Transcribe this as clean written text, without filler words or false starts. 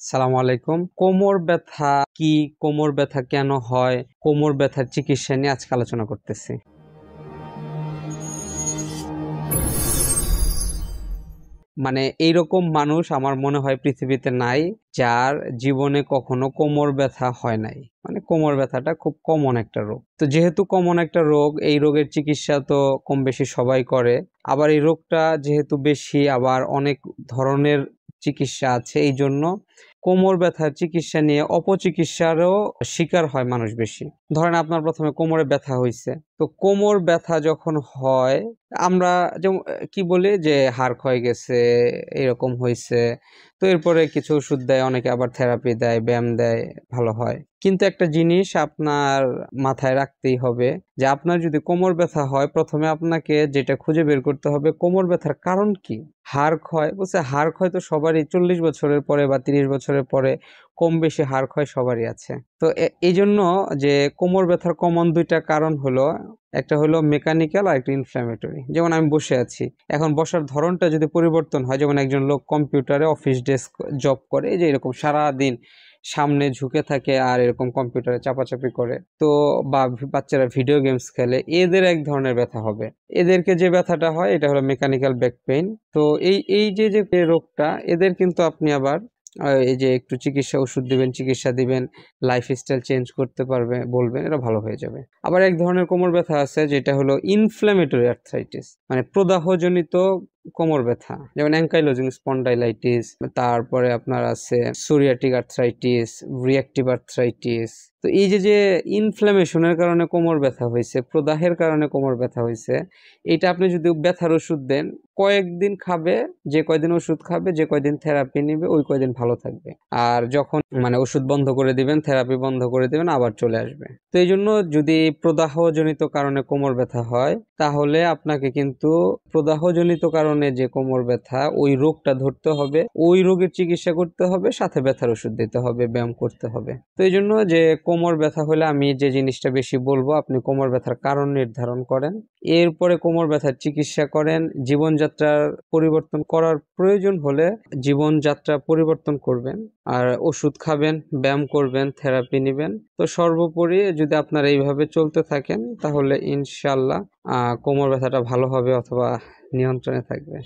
সালামু আলাইকুম। কোমর ব্যথা কি, কোমর ব্যথা কেন হয়, কোমর ব্যথার চিকিৎসা নিয়ে আজকে আলোচনা করতেছি। এইরকম মানুষ আমার মনে হয় পৃথিবীতে নাই যার জীবনে কখনো কোমর ব্যথা হয় নাই। কোমর ব্যথাটা খুব কমন একটা রোগ। তো যেহেতু কমন একটা রোগ, এই রোগের চিকিৎসা তো কম বেশি সবাই করে। আবার এই রোগটা যেহেতু বেশি, আবার অনেক ধরনের চিকিৎসা আছে, এই জন্য কোমর ব্যথার চিকিৎসা নিয়ে অপচিকিৎসারও শিকার হয় মানুষ বেশি। ধরেন আপনার প্রথমে কোমরে ব্যথা হয়েছে, তো কোমর ব্যথা যখন হয় আমরা যেমন কি বলি যে হাড় ক্ষয় গেছে, এরকম হয়েছে, তো এরপরে কিছু ওষুধ দেয়, অনেকে আবার থেরাপি দেয়, ব্যায়াম দেয়, ভালো হয়। কিন্তু একটা জিনিস আপনার মাথায় রাখতেই হবে যে আপনার যদি কোমর ব্যথা হয়, প্রথমে আপনাকে যেটা খুঁজে বের করতে হবে কোমর ব্যথার কারণ কি। হাড় ক্ষয় বলছে, হাড় ক্ষয় তো সবারই 40 বছরের পরে বা 30 বছরের পরে কম বেশি হাড় ক্ষয় সবারই আছে। তো এই জন্য যে কোমর ব্যথার কমন দুইটা কারণ হলো, একটা হলো মেকানিক্যাল আর একটা ইনফ্ল্যামেটরি। যেমন আমি বসে আছি, এখন বসার ধরনটা যদি পরিবর্তন হয়, যেমন একজন লোক কম্পিউটারে অফিস ডেস্ক জব করে, এই যে এরকম সারা দিন সামনে ঝুঁকে থাকে আর এরকম কম্পিউটারে চাপাচাপি করে, তো বা বাচ্চারা ভিডিও গেমস খেলে, এদের এক ধরনের ব্যথা হবে। এদেরকে যে ব্যথাটা হয় এটা হলো মেকানিক্যাল ব্যাক পেইন। তো এই এই যে যে রোগটা, এদের কিন্তু আপনি আবার এই যে একটু চিকিৎসা ওষুধ দিবেন, চিকিৎসা দিবেন, লাইফস্টাইল চেঞ্জ করতে পারবে বলবেন, এটা ভালো হয়ে যাবে। আবার এক ধরনের কোমর ব্যথা আছে যেটা হলো ইনফ্ল্যামেটরি আর্থ্রাইটিস, প্রদাহজনিত কোমর ব্যথা, যেমন অ্যাঙ্কাইলোজিং স্পন্ডাইলাইটিস, তারপরে আপনার আছে সোরিয়াটিক আর্থ্রাইটিস, রিঅ্যাক্টিভ আর্থ্রাইটিস। তো এই যে যে ইনফ্ল্যামেশনের কারণে কোমর ব্যথা হয়েছে, প্রদাহের কারণে কোমর ব্যথা হয়েছে, এটা আপনি যদি ব্যথার ওষুধ দেন, কয়েকদিন খাবে, যে কয়দিন ওষুধ খাবে, যে কয়দিন থেরাপি নিবে, ওই কয়দিন ভালো থাকবে। আর যখন ওষুধ বন্ধ করে দিবেন, থেরাপি বন্ধ করে দিবেন, আবার চলে আসবে। তো এই জন্য যদি প্রদাহজনিত কারণে কোমর ব্যথা হয়, তাহলে আপনাকে কিন্তু প্রদাহজনিত কারণে যে কোমর ব্যথা, ওই রোগটা ধরতে হবে, ওই রোগের চিকিৎসা করতে হবে, সাথে ব্যথার ওষুধ দিতে হবে, ব্যায়াম করতে হবে। তো এই জন্য যে কোমর ব্যথা হলে আমি যে জিনিসটা বেশি বলবো, আপনি কোমর ব্যথার কারণ নির্ধারণ করেন, এরপরে কোমর ব্যথার চিকিৎসা করেন। জীবনযাত্রার পরিবর্তন করার প্রয়োজন হলে জীবনযাত্রা পরিবর্তন করবেন, আর ওষুধ খাবেন, ব্যায়াম করবেন, থেরাপি নেবেন। তো সর্বোপরি যদি আপনারা এইভাবে চলতে থাকেন, তাহলে ইনশাল্লাহ কোমর ব্যথাটা ভালো হবে অথবা নিয়ন্ত্রণে থাকবে।